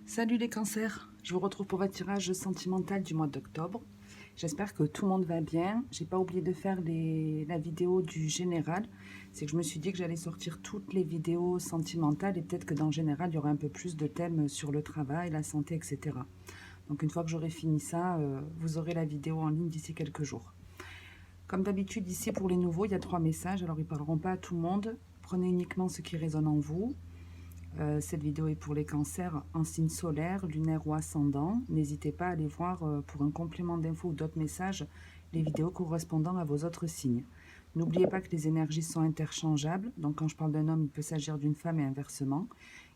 Salut les cancers, je vous retrouve pour votre tirage sentimental du mois d'octobre. J'espère que tout le monde va bien. J'ai pas oublié de faire la vidéo du général. C'est que je me suis dit que j'allais sortir toutes les vidéos sentimentales et peut-être que dans le général, il y aurait un peu plus de thèmes sur le travail, la santé, etc. Donc une fois que j'aurai fini ça, vous aurez la vidéo en ligne d'ici quelques jours. Comme d'habitude, ici pour les nouveaux, il y a 3 messages. Alors ils ne parleront pas à tout le monde. Prenez uniquement ce qui résonne en vous. Cette vidéo est pour les cancers en signe solaire, lunaire ou ascendant. N'hésitez pas à aller voir pour un complément d'infos ou d'autres messages les vidéos correspondant à vos autres signes. N'oubliez pas que les énergies sont interchangeables. Donc quand je parle d'un homme, il peut s'agir d'une femme et inversement.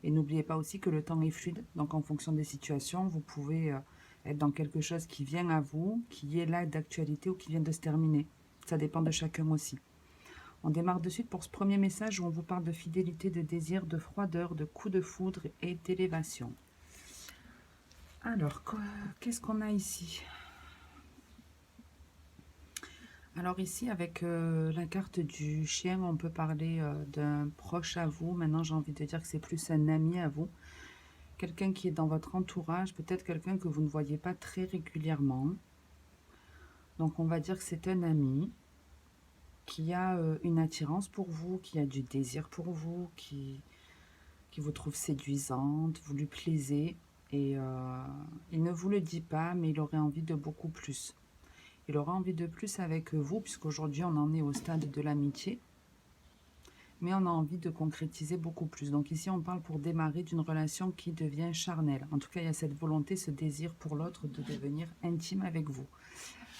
Et n'oubliez pas aussi que le temps est fluide. Donc en fonction des situations, vous pouvez être dans quelque chose qui vient à vous, qui est là d'actualité ou qui vient de se terminer. Ça dépend de chacun aussi. On démarre de suite pour ce premier message où on vous parle de fidélité, de désir, de froideur, de coup de foudre et d'élévation. Alors, qu'est-ce qu'on a ici? Alors ici, avec la carte du chien, on peut parler d'un proche à vous. Maintenant, j'ai envie de dire que c'est plus un ami à vous. Quelqu'un qui est dans votre entourage, peut-être quelqu'un que vous ne voyez pas très régulièrement. Donc, on va dire que c'est un ami qui a une attirance pour vous, qui a du désir pour vous, qui vous trouve séduisante, vous lui plaisez, et il ne vous le dit pas, mais il aurait envie de beaucoup plus. Il aura envie de plus avec vous, puisqu'aujourd'hui on en est au stade de l'amitié, mais on a envie de concrétiser beaucoup plus. Donc ici on parle pour démarrer d'une relation qui devient charnelle. En tout cas, il y a cette volonté, ce désir pour l'autre de devenir intime avec vous.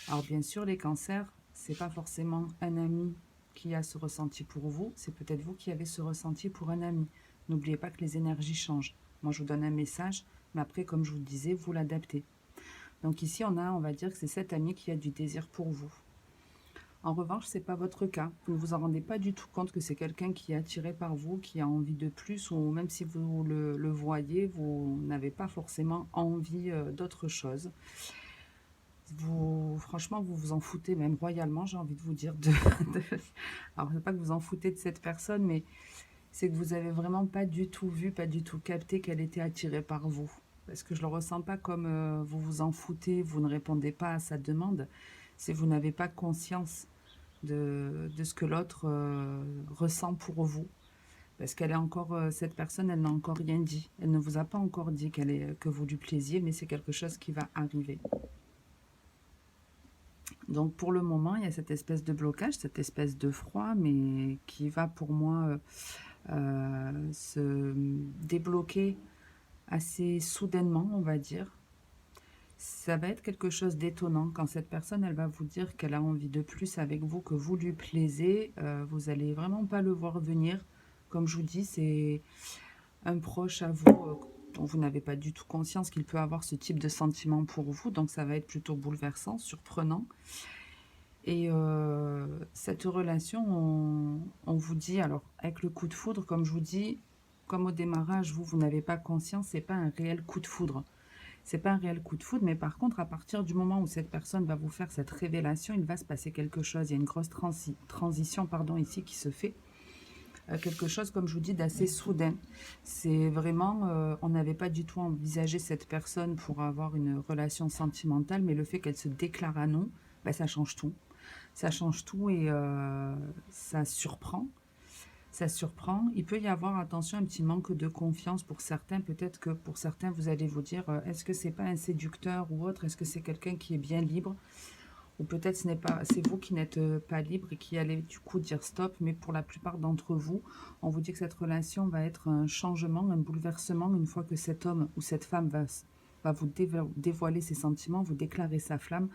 Alors bien sûr, les cancers, c'est pas forcément un ami qui a ce ressenti pour vous, c'est peut-être vous qui avez ce ressenti pour un ami. N'oubliez pas que les énergies changent. Moi, je vous donne un message, mais après, comme je vous le disais, vous l'adaptez. Donc ici, on va dire que c'est cet ami qui a du désir pour vous. En revanche, ce n'est pas votre cas. Vous ne vous en rendez pas du tout compte que c'est quelqu'un qui est attiré par vous, qui a envie de plus, ou même si vous le voyez, vous n'avez pas forcément envie d'autre chose. Franchement, vous vous en foutez, même royalement, j'ai envie de vous dire. Alors, c'est pas que vous en foutez de cette personne, mais c'est que vous avez vraiment pas du tout vu, pas du tout capté qu'elle était attirée par vous. Parce que je le ressens pas comme vous vous en foutez, vous ne répondez pas à sa demande. C'est vous n'avez pas conscience de ce que l'autre ressent pour vous. Parce qu'elle est encore, cette personne, elle n'a encore rien dit. Elle ne vous a pas encore dit que vous lui plaisiez, mais c'est quelque chose qui va arriver. Donc pour le moment, il y a cette espèce de blocage, cette espèce de froid, mais qui va pour moi se débloquer assez soudainement, on va dire. Ça va être quelque chose d'étonnant quand cette personne, elle va vous dire qu'elle a envie de plus avec vous, que vous lui plaisez. Vous allez vraiment pas le voir venir. Comme je vous dis, c'est un proche à vous dont vous n'avez pas du tout conscience qu'il peut avoir ce type de sentiment pour vous. Donc ça va être plutôt bouleversant, surprenant. Et cette relation, on vous dit, alors avec le coup de foudre, comme je vous dis, comme au démarrage, vous n'avez pas conscience, c'est pas un réel coup de foudre. C'est pas un réel coup de foudre, mais par contre, à partir du moment où cette personne va vous faire cette révélation, il va se passer quelque chose. Il y a une grosse transition ici qui se fait. Quelque chose, comme je vous dis, d'assez soudain. C'est vraiment, on n'avait pas du tout envisagé cette personne pour avoir une relation sentimentale, mais le fait qu'elle se déclare à nous, ben, ça change tout. Ça change tout et ça surprend. Ça surprend. Il peut y avoir, attention, un petit manque de confiance pour certains. Peut-être que pour certains, vous allez vous dire, est-ce que c'est pas un séducteur ou autre? Est-ce que c'est quelqu'un qui est bien libre? Ou peut-être c'est vous qui n'êtes pas libre et qui allez du coup dire stop. Mais pour la plupart d'entre vous, on vous dit que cette relation va être un changement, un bouleversement une fois que cet homme ou cette femme va vous dévoiler ses sentiments, vous déclarer sa flamme.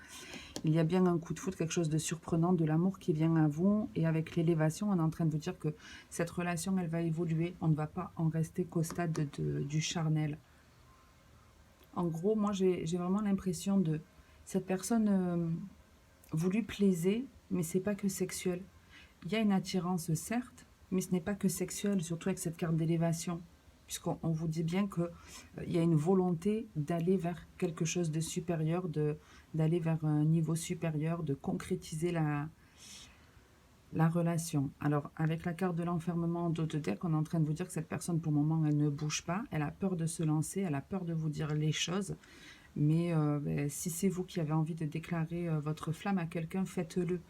Il y a bien un coup de foudre, quelque chose de surprenant, de l'amour qui vient à vous. Et avec l'élévation, on est en train de vous dire que cette relation, elle va évoluer. On ne va pas en rester qu'au stade du charnel. En gros, moi, j'ai vraiment l'impression de... Cette personne, vous lui plaisez, mais c'est pas que sexuel. Il y a une attirance, certes, mais ce n'est pas que sexuel, surtout avec cette carte d'élévation. Puisqu'on vous dit bien qu'il y a une volonté d'aller vers quelque chose de supérieur, d'aller vers un niveau supérieur, de concrétiser La relation. Alors, avec la carte de l'enfermement en dos de deck, on est en train de vous dire que cette personne, pour le moment, elle ne bouge pas. Elle a peur de se lancer, elle a peur de vous dire les choses. Mais ben, si c'est vous qui avez envie de déclarer votre flamme à quelqu'un, faites-le.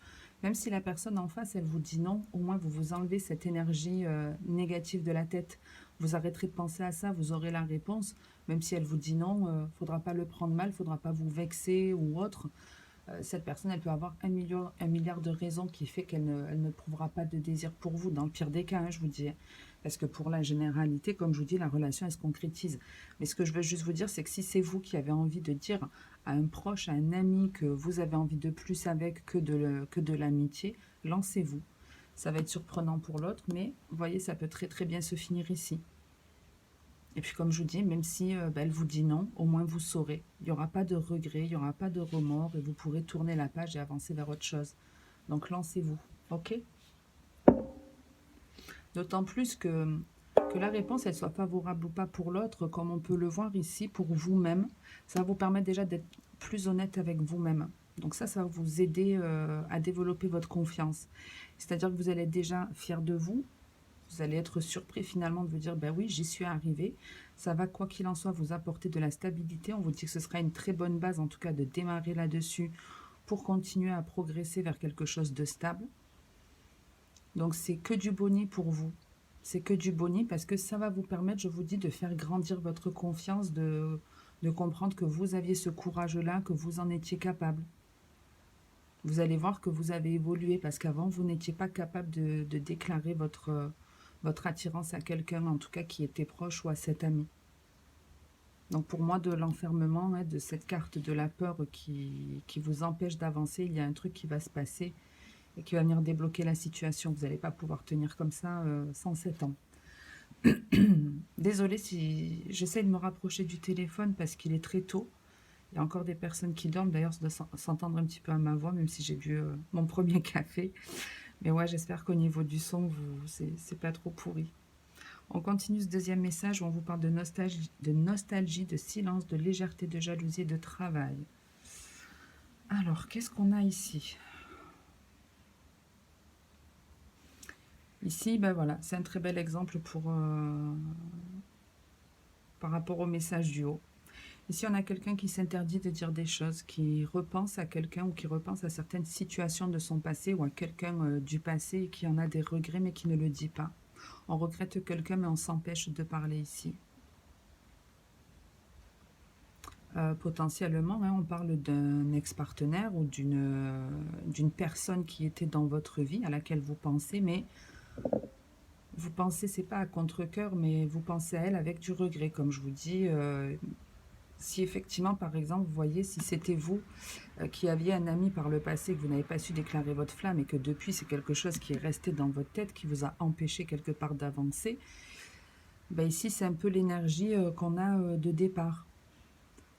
Même si la personne en face, elle vous dit non, au moins vous vous enlevez cette énergie négative de la tête. Vous arrêterez de penser à ça, vous aurez la réponse. Même si elle vous dit non, il ne faudra pas le prendre mal, il ne faudra pas vous vexer ou autre. Cette personne, elle peut avoir un milliard de raisons qui fait elle ne prouvera pas de désir pour vous, dans le pire des cas, hein, je vous dis. Parce que pour la généralité, comme je vous dis, la relation, elle se concrétise. Mais ce que je veux juste vous dire, c'est que si c'est vous qui avez envie de dire à un proche, à un ami, que vous avez envie de plus avec que de l'amitié, lancez-vous. Ça va être surprenant pour l'autre, mais vous voyez, ça peut très très bien se finir ici. Et puis comme je vous dis, même si ben, elle vous dit non, au moins vous saurez. Il n'y aura pas de regret, il n'y aura pas de remords et vous pourrez tourner la page et avancer vers autre chose. Donc lancez-vous, ok? D'autant plus que la réponse, elle soit favorable ou pas pour l'autre, comme on peut le voir ici, pour vous-même, ça va vous permettre déjà d'être plus honnête avec vous-même. Donc ça va vous aider à développer votre confiance. C'est-à-dire que vous allez être déjà fier de vous. Vous allez être surpris finalement de vous dire, ben oui, j'y suis arrivé. Ça va, quoi qu'il en soit, vous apporter de la stabilité. On vous dit que ce sera une très bonne base, en tout cas, de démarrer là-dessus pour continuer à progresser vers quelque chose de stable. Donc, c'est que du boni pour vous. C'est que du boni parce que ça va vous permettre, je vous dis, de faire grandir votre confiance, de comprendre que vous aviez ce courage-là, que vous en étiez capable. Vous allez voir que vous avez évolué parce qu'avant, vous n'étiez pas capable de déclarer votre attirance à quelqu'un, en tout cas qui était proche ou à cet ami. Donc pour moi, de l'enfermement, hein, de cette carte de la peur qui vous empêche d'avancer, il y a un truc qui va se passer et qui va venir débloquer la situation. Vous n'allez pas pouvoir tenir comme ça 107 ans. Désolée si j'essaie de me rapprocher du téléphone parce qu'il est très tôt. Il y a encore des personnes qui dorment. D'ailleurs, ça doit s'entendre un petit peu à ma voix, même si j'ai bu mon premier café. Mais ouais, j'espère qu'au niveau du son, c'est pas trop pourri. On continue ce deuxième message où on vous parle de nostalgie, de silence, de légèreté, de jalousie et de travail. Alors, qu'est-ce qu'on a ici? Ici, ben voilà, c'est un très bel exemple par rapport au message du haut. Ici, on a quelqu'un qui s'interdit de dire des choses, qui repense à quelqu'un ou qui repense à certaines situations de son passé ou à quelqu'un du passé et qui en a des regrets mais qui ne le dit pas. On regrette quelqu'un mais on s'empêche de parler ici. Potentiellement, hein, on parle d'un ex-partenaire ou d'une personne qui était dans votre vie, à laquelle vous pensez, mais vous pensez, c'est pas à contre-cœur, mais vous pensez à elle avec du regret, comme je vous dis. Si effectivement, par exemple, vous voyez, si c'était vous qui aviez un ami par le passé, que vous n'avez pas su déclarer votre flamme et que depuis, c'est quelque chose qui est resté dans votre tête, qui vous a empêché quelque part d'avancer, ben ici, c'est un peu l'énergie qu'on a de départ.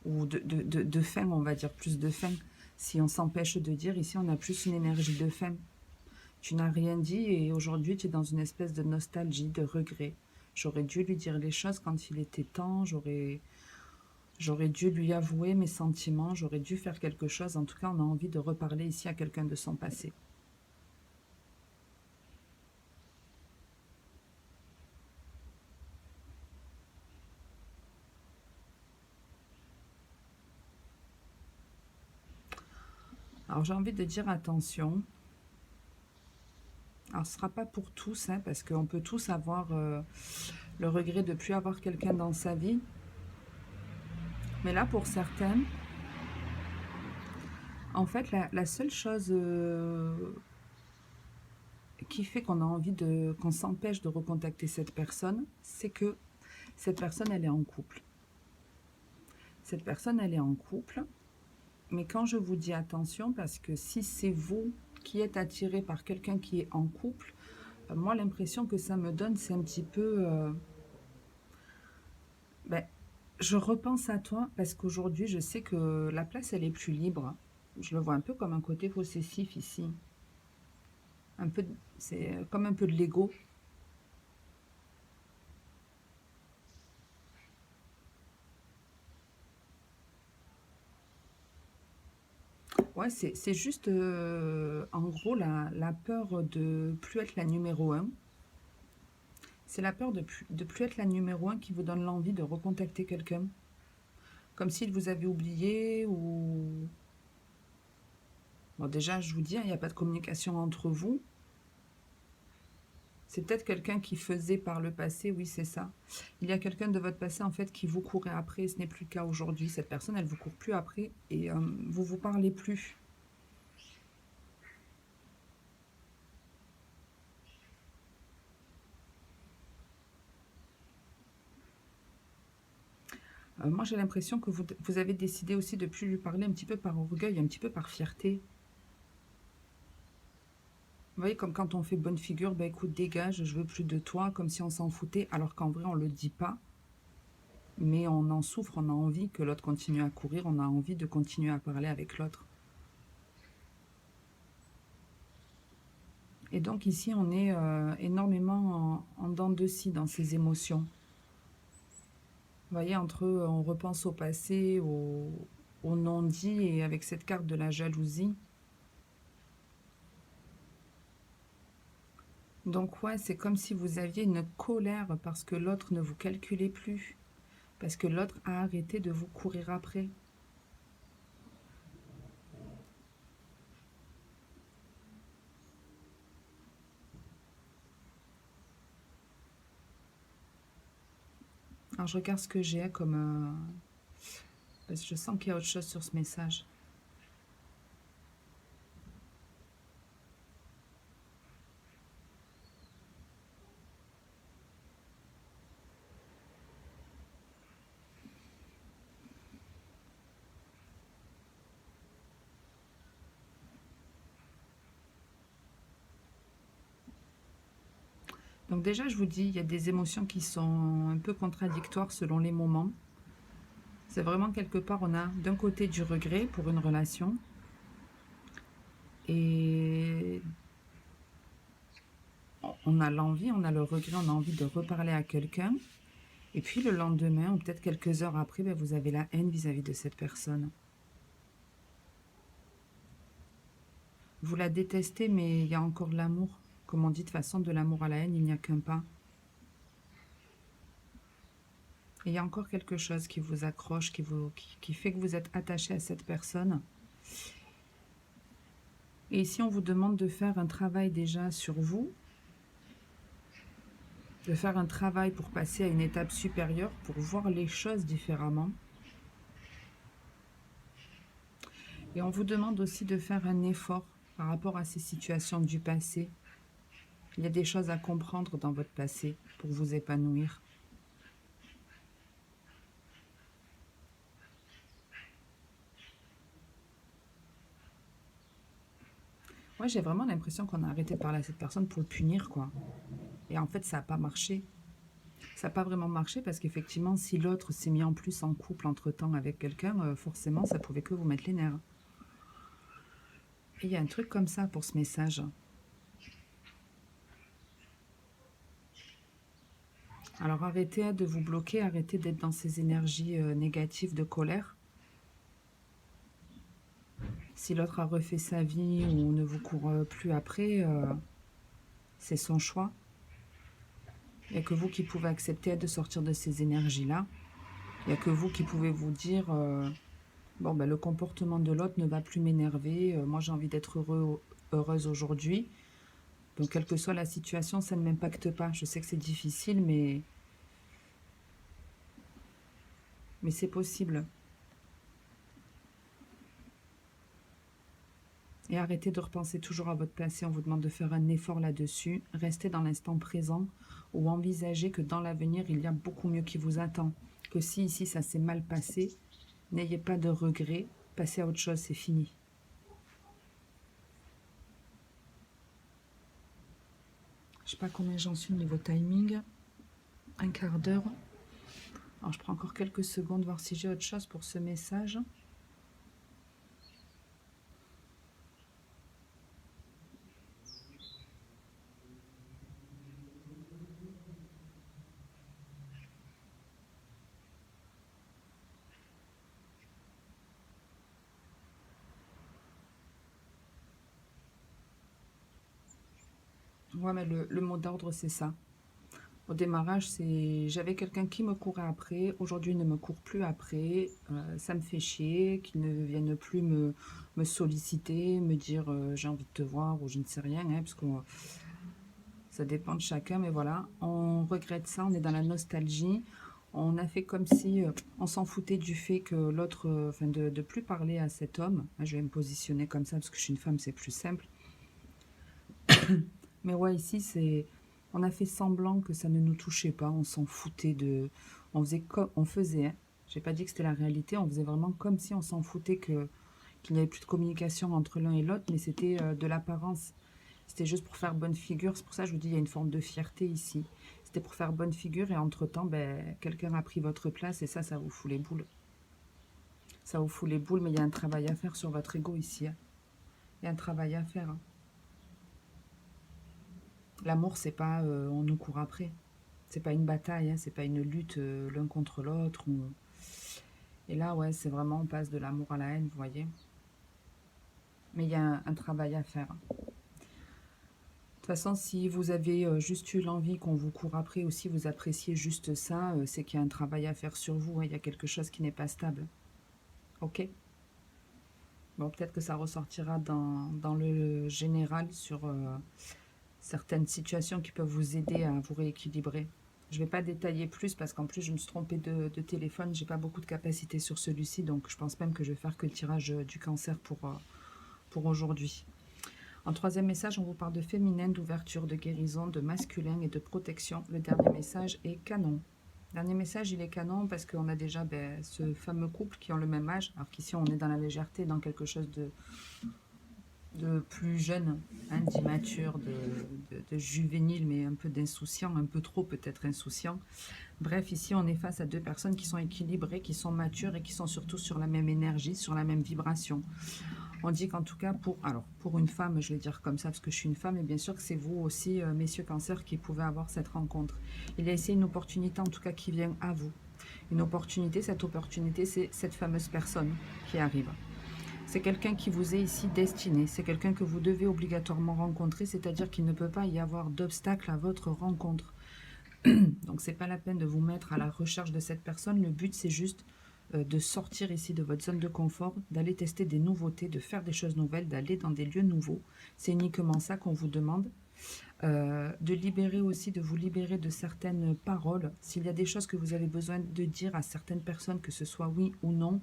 Ou de fin, on va dire, plus de fin. Si on s'empêche de dire, ici, on a plus une énergie de fin. Tu n'as rien dit et aujourd'hui, tu es dans une espèce de nostalgie, de regret. J'aurais dû lui dire les choses quand il était temps, j'aurais dû lui avouer mes sentiments, j'aurais dû faire quelque chose. En tout cas, on a envie de reparler ici à quelqu'un de son passé. Alors, j'ai envie de dire attention. Alors, ce ne sera pas pour tous, hein, parce qu'on peut tous avoir le regret de ne plus avoir quelqu'un dans sa vie. Mais là, pour certains, en fait, la seule chose qui fait qu'on a envie qu'on s'empêche de recontacter cette personne, c'est que cette personne, elle est en couple. Cette personne, elle est en couple. Mais quand je vous dis attention, parce que si c'est vous qui êtes attiré par quelqu'un qui est en couple, moi, l'impression que ça me donne, c'est un petit peu... ben, je repense à toi parce qu'aujourd'hui, je sais que la place, elle est plus libre. Je le vois un peu comme un côté possessif ici. Un peu, c'est comme un peu de l'ego. Ouais, c'est juste, en gros, la peur de plus être la numéro un. C'est la peur de plus être la numéro un qui vous donne l'envie de recontacter quelqu'un. Comme s'il vous avait oublié ou... Bon, déjà, je vous dis, hein, il n'y a pas de communication entre vous. C'est peut-être quelqu'un qui faisait par le passé, oui, c'est ça. Il y a quelqu'un de votre passé, en fait, qui vous courait après. Ce n'est plus le cas aujourd'hui. Cette personne, elle vous court plus après et vous vous parlez plus. Moi, j'ai l'impression que vous avez décidé aussi de plus lui parler un petit peu par orgueil, un petit peu par fierté. Vous voyez, comme quand on fait bonne figure, bah écoute, dégage, je veux plus de toi, comme si on s'en foutait, alors qu'en vrai, on le dit pas. Mais on en souffre, on a envie que l'autre continue à courir, on a envie de continuer à parler avec l'autre. Et donc ici, on est énormément en dents de scie dans ces émotions. Vous voyez, entre on repense au passé, au non-dit, et avec cette carte de la jalousie. Donc ouais, c'est comme si vous aviez une colère parce que l'autre ne vous calculait plus, parce que l'autre a arrêté de vous courir après. Alors je regarde ce que j'ai comme... parce que je sens qu'il y a autre chose sur ce message. Donc déjà, je vous dis, il y a des émotions qui sont un peu contradictoires selon les moments. C'est vraiment quelque part, on a d'un côté du regret pour une relation et on a l'envie, on a le regret, on a envie de reparler à quelqu'un. Et puis le lendemain, ou peut-être quelques heures après, ben, vous avez la haine vis-à-vis de cette personne. Vous la détestez, mais il y a encore de l'amour. Comme on dit, de toute façon, de l'amour à la haine, il n'y a qu'un pas. Et il y a encore quelque chose qui vous accroche, qui fait que vous êtes attaché à cette personne. Et ici, on vous demande de faire un travail déjà sur vous, de faire un travail pour passer à une étape supérieure, pour voir les choses différemment. Et on vous demande aussi de faire un effort par rapport à ces situations du passé. Il y a des choses à comprendre dans votre passé pour vous épanouir. Moi, j'ai vraiment l'impression qu'on a arrêté de parler à cette personne pour le punir, quoi. Et en fait, ça n'a pas marché. Ça n'a pas vraiment marché parce qu'effectivement, si l'autre s'est mis en plus en couple entre-temps avec quelqu'un, forcément, ça pouvait que vous mettre les nerfs. Et il y a un truc comme ça pour ce message. Alors arrêtez de vous bloquer, arrêtez d'être dans ces énergies négatives de colère. Si l'autre a refait sa vie ou ne vous court plus après, c'est son choix. Il n'y a que vous qui pouvez accepter de sortir de ces énergies-là. Il n'y a que vous qui pouvez vous dire bon, ben, le comportement de l'autre ne va plus m'énerver. Moi, j'ai envie d'être heureuse aujourd'hui. Donc, quelle que soit la situation, ça ne m'impacte pas. Je sais que c'est difficile, mais c'est possible. Et arrêtez de repenser toujours à votre passé. On vous demande de faire un effort là-dessus. Restez dans l'instant présent ou envisagez que dans l'avenir, il y a beaucoup mieux qui vous attend. Que si ici, ça s'est mal passé, n'ayez pas de regrets. Passez à autre chose, c'est fini. Je ne sais pas combien j'en suis au niveau timing. Un quart d'heure. Alors, je prends encore quelques secondes, voir si j'ai autre chose pour ce message. Ouais, mais le mot d'ordre, c'est ça. Au démarrage, c'est j'avais quelqu'un qui me courait après. Aujourd'hui, il ne me court plus après. Ça me fait chier qu'il ne vienne plus me solliciter, me dire j'ai envie de te voir ou je ne sais rien, hein, parce que ça dépend de chacun. Mais voilà, on regrette ça, on est dans la nostalgie. On a fait comme si on s'en foutait du fait que l'autre, enfin de plus parler à cet homme. Je vais me positionner comme ça parce que je suis une femme, c'est plus simple. Mais ouais, ici, c'est, on a fait semblant que ça ne nous touchait pas. On s'en foutait de, on faisait comme, on faisait. Hein. J'ai pas dit que c'était la réalité. On faisait vraiment comme si on s'en foutait que qu'il n'y avait plus de communication entre l'un et l'autre, mais c'était de l'apparence. C'était juste pour faire bonne figure. C'est pour ça que je vous dis, il y a une forme de fierté ici. C'était pour faire bonne figure et entre-temps, ben, quelqu'un a pris votre place et ça vous fout les boules. Ça vous fout les boules, mais il y a un travail à faire sur votre ego ici. Hein. Il y a un travail à faire. Hein. L'amour, c'est pas on nous court après. C'est pas une bataille, hein, c'est pas une lutte l'un contre l'autre. Et là, ouais, c'est vraiment, on passe de l'amour à la haine, vous voyez. Mais il y a un travail à faire. De toute façon, si vous avez juste eu l'envie qu'on vous court après, ou si vous appréciez juste ça, c'est qu'il y a un travail à faire sur vous. Hein, il y a quelque chose qui n'est pas stable. Ok. Bon, peut-être que ça ressortira dans le général sur certaines situations qui peuvent vous aider à vous rééquilibrer. Je ne vais pas détailler plus parce qu'en plus je me suis trompée de téléphone. J'ai pas beaucoup de capacité sur celui-ci, donc je pense même que je vais faire que le tirage du cancer pour aujourd'hui. En troisième message, on vous parle de féminin, d'ouverture, de guérison, de masculin et de protection. Le dernier message est canon. Le dernier message, il est canon parce qu'on a déjà ce fameux couple qui ont le même âge, alors qu'ici on est dans la légèreté, dans quelque chose de plus jeune, hein, d'immature, de juvénile, mais un peu d'insouciant, un peu trop peut-être insouciant. Bref, ici, on est face à deux personnes qui sont équilibrées, qui sont matures et qui sont surtout sur la même énergie, sur la même vibration. On dit qu'en tout cas, pour une femme, je vais dire comme ça parce que je suis une femme, et bien sûr que c'est vous aussi, messieurs cancers, qui pouvez avoir cette rencontre. Il y a ici une opportunité, en tout cas, qui vient à vous. Une opportunité, cette opportunité, c'est cette fameuse personne qui arrive. C'est quelqu'un qui vous est ici destiné, c'est quelqu'un que vous devez obligatoirement rencontrer, c'est-à-dire qu'il ne peut pas y avoir d'obstacle à votre rencontre. Donc c'est pas la peine de vous mettre à la recherche de cette personne, le but c'est juste de sortir ici de votre zone de confort, d'aller tester des nouveautés, de faire des choses nouvelles, d'aller dans des lieux nouveaux. C'est uniquement ça qu'on vous demande. De libérer aussi, de vous libérer de certaines paroles. S'il y a des choses que vous avez besoin de dire à certaines personnes, que ce soit oui ou non,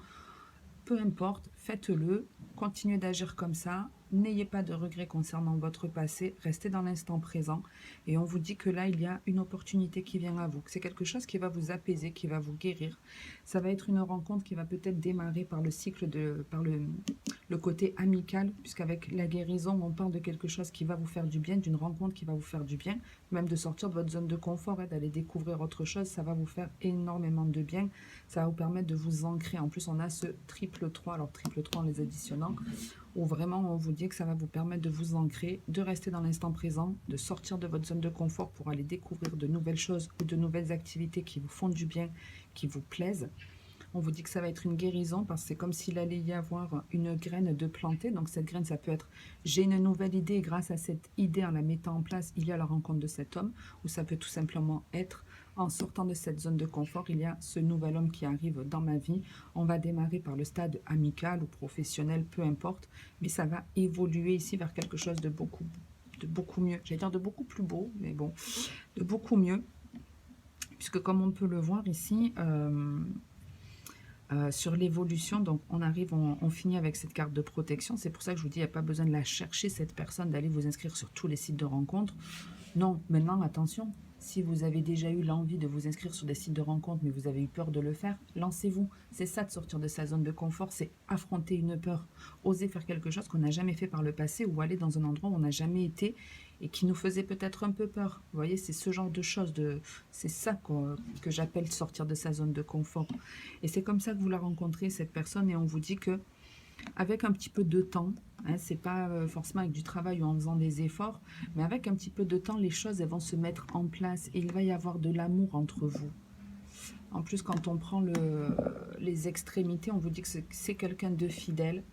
peu importe, faites-le, continuez d'agir comme ça, n'ayez pas de regrets concernant votre passé, restez dans l'instant présent et on vous dit que là, il y a une opportunité qui vient à vous, que c'est quelque chose qui va vous apaiser, qui va vous guérir. Ça va être une rencontre qui va peut-être démarrer par le cycle par le côté amical, puisqu'avec la guérison, on parle de quelque chose qui va vous faire du bien, d'une rencontre qui va vous faire du bien, même de sortir de votre zone de confort et d'aller découvrir autre chose, ça va vous faire énormément de bien. Ça va vous permettre de vous ancrer. En plus, on a ce triple 3, alors triple 3 en les additionnant, où vraiment on vous dit que ça va vous permettre de vous ancrer, de rester dans l'instant présent, de sortir de votre zone de confort pour aller découvrir de nouvelles choses ou de nouvelles activités qui vous font du bien, qui vous plaisent. On vous dit que ça va être une guérison parce que c'est comme s'il allait y avoir une graine de planter. Donc cette graine, ça peut être j'ai une nouvelle idée et grâce à cette idée, en la mettant en place, il y a la rencontre de cet homme. Ou ça peut tout simplement être en sortant de cette zone de confort, il y a ce nouvel homme qui arrive dans ma vie. On va démarrer par le stade amical ou professionnel, peu importe. Mais ça va évoluer ici vers quelque chose de beaucoup mieux. J'allais dire de beaucoup plus beau, mais bon, de beaucoup mieux. Puisque comme on peut le voir ici... sur l'évolution, donc on arrive, on finit avec cette carte de protection. C'est pour ça que je vous dis, il n'y a pas besoin de la chercher, cette personne, d'aller vous inscrire sur tous les sites de rencontres. Non, maintenant, attention, si vous avez déjà eu l'envie de vous inscrire sur des sites de rencontres, mais vous avez eu peur de le faire, lancez-vous. C'est ça, de sortir de sa zone de confort, c'est affronter une peur. Oser faire quelque chose qu'on n'a jamais fait par le passé ou aller dans un endroit où on n'a jamais été et qui nous faisait peut-être un peu peur. Vous voyez, c'est ce genre de choses, c'est ça que j'appelle sortir de sa zone de confort. Et c'est comme ça que vous la rencontrez, cette personne, et on vous dit que avec un petit peu de temps, hein, c'est pas forcément avec du travail ou en faisant des efforts, mais avec un petit peu de temps, les choses elles vont se mettre en place et il va y avoir de l'amour entre vous. En plus, quand on prend les extrémités, on vous dit que c'est quelqu'un de fidèle.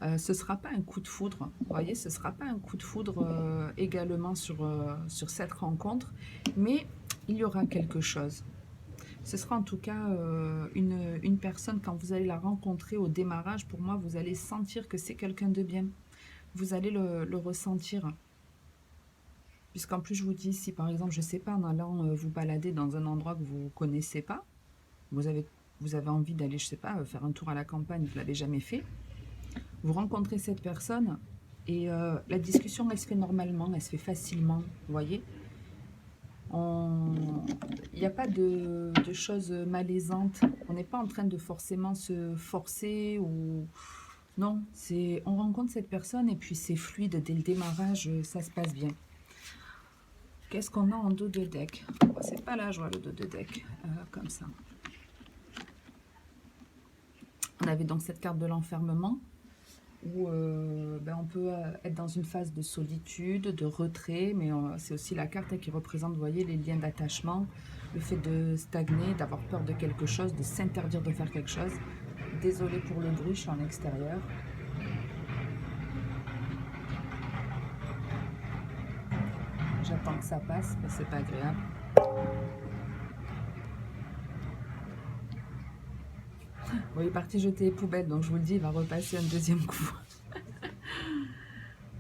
Ce ne sera pas un coup de foudre, vous voyez, ce ne sera pas un coup de foudre également sur cette rencontre, mais il y aura quelque chose. Ce sera en tout cas une personne, quand vous allez la rencontrer au démarrage, pour moi, vous allez sentir que c'est quelqu'un de bien. Vous allez le ressentir. Puisqu'en plus, je vous dis, si par exemple, je ne sais pas, en allant vous balader dans un endroit que vous ne connaissez pas, vous avez, vous avez envie d'aller, je ne sais pas, faire un tour à la campagne, vous ne l'avez jamais fait, vous rencontrez cette personne et la discussion, elle se fait normalement, elle se fait facilement, vous voyez. Il n'y a pas de choses malaisantes. On n'est pas en train de forcément se forcer ou... Non, on rencontre cette personne et puis c'est fluide dès le démarrage, ça se passe bien. Qu'est-ce qu'on a en dos de deck? C'est pas la joie le dos de deck, comme ça. On avait donc cette carte de l'enfermement où on peut être dans une phase de solitude, de retrait, mais c'est aussi la carte qui représente, vous voyez, les liens d'attachement, le fait de stagner, d'avoir peur de quelque chose, de s'interdire de faire quelque chose. Désolée pour le bruit, je suis en extérieur. J'attends que ça passe, mais c'est pas agréable. Bon, il est parti jeter les poubelles, donc je vous le dis, il va repasser un deuxième coup.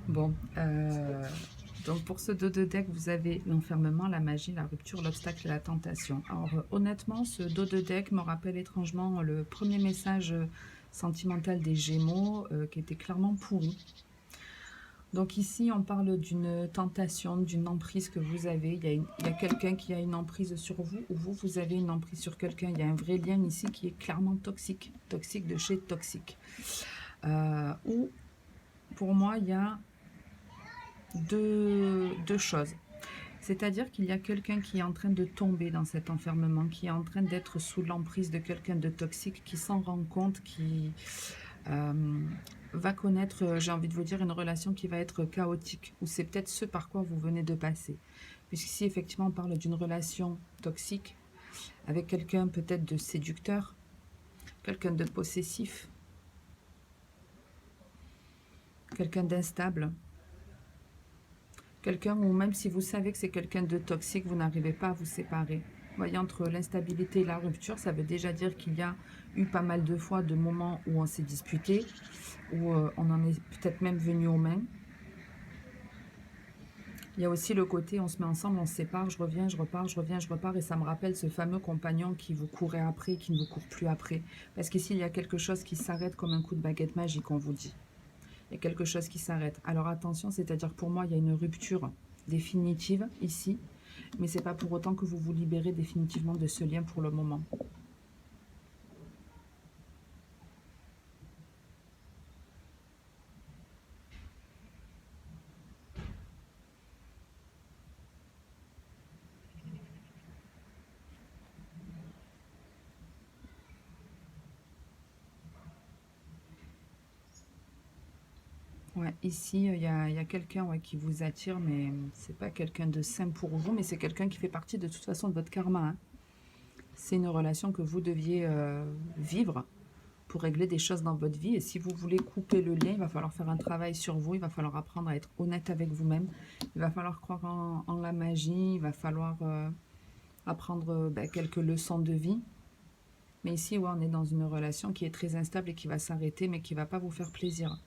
Bon, donc pour ce dos de deck, vous avez l'enfermement, la magie, la rupture, l'obstacle et la tentation. Alors honnêtement, ce dos de deck me rappelle étrangement le premier message sentimental des Gémeaux qui était clairement pourri. Donc ici, on parle d'une tentation, d'une emprise que vous avez. Il y a quelqu'un qui a une emprise sur vous ou vous avez une emprise sur quelqu'un. Il y a un vrai lien ici qui est clairement toxique. Toxique de chez toxique. Ou, pour moi, il y a deux choses. C'est-à-dire qu'il y a quelqu'un qui est en train de tomber dans cet enfermement, qui est en train d'être sous l'emprise de quelqu'un de toxique, qui s'en rend compte, qui va connaître, j'ai envie de vous dire, une relation qui va être chaotique, ou c'est peut-être ce par quoi vous venez de passer. Puisqu'ici, effectivement, on parle d'une relation toxique, avec quelqu'un peut-être de séducteur, quelqu'un de possessif, quelqu'un d'instable, quelqu'un où même si vous savez que c'est quelqu'un de toxique, vous n'arrivez pas à vous séparer. Vous voyez, entre l'instabilité et la rupture, ça veut déjà dire qu'il y a eu pas mal de fois de moments où on s'est disputé, où on en est peut-être même venu aux mains. Il y a aussi le côté, on se met ensemble, on se sépare, je reviens, je repars, je reviens, je repars, et ça me rappelle ce fameux compagnon qui vous courait après, qui ne vous court plus après. Parce qu'ici, il y a quelque chose qui s'arrête comme un coup de baguette magique, on vous dit. Il y a quelque chose qui s'arrête. Alors attention, c'est-à-dire pour moi, il y a une rupture définitive ici, mais ce n'est pas pour autant que vous vous libérez définitivement de ce lien pour le moment. Ouais, ici, il y a quelqu'un qui vous attire, mais c'est pas quelqu'un de sain pour vous, mais c'est quelqu'un qui fait partie de toute façon de votre karma, hein. C'est une relation que vous deviez vivre pour régler des choses dans votre vie. Et si vous voulez couper le lien, il va falloir faire un travail sur vous. Il va falloir apprendre à être honnête avec vous-même. Il va falloir croire en la magie. Il va falloir apprendre quelques leçons de vie. Mais ici, ouais, on est dans une relation qui est très instable et qui va s'arrêter, mais qui ne va pas vous faire plaisir.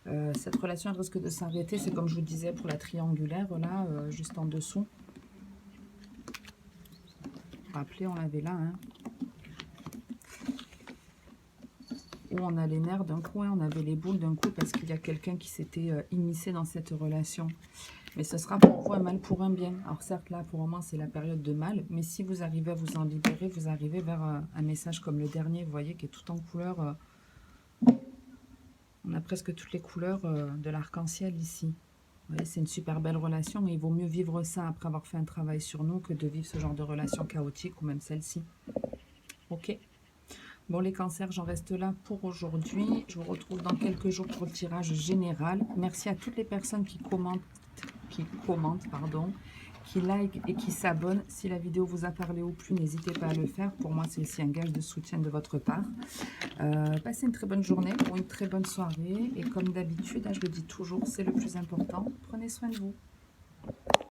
Cette relation elle risque de s'arrêter. C'est comme je vous disais pour la triangulaire, là, juste en dessous. Rappelez, on l'avait là, hein. Où on a les nerfs d'un coup, on avait les boules d'un coup parce qu'il y a quelqu'un qui s'était immiscé dans cette relation. Mais ce sera pour vous un mal pour un bien. Alors certes, là, pour le moment, c'est la période de mal, mais si vous arrivez à vous en libérer, vous arrivez vers un message comme le dernier, vous voyez, qui est tout en couleur. On a presque toutes les couleurs de l'arc-en-ciel ici. Vous voyez, c'est une super belle relation, mais il vaut mieux vivre ça après avoir fait un travail sur nous que de vivre ce genre de relation chaotique ou même celle-ci. Ok. Bon, les cancers, j'en reste là pour aujourd'hui. Je vous retrouve dans quelques jours pour le tirage général. Merci à toutes les personnes qui commentent, qui like et qui s'abonne. Si la vidéo vous a parlé ou plus, n'hésitez pas à le faire. Pour moi, c'est aussi un gage de soutien de votre part. Passez une très bonne journée ou une très bonne soirée. Et comme d'habitude, je le dis toujours, c'est le plus important. Prenez soin de vous.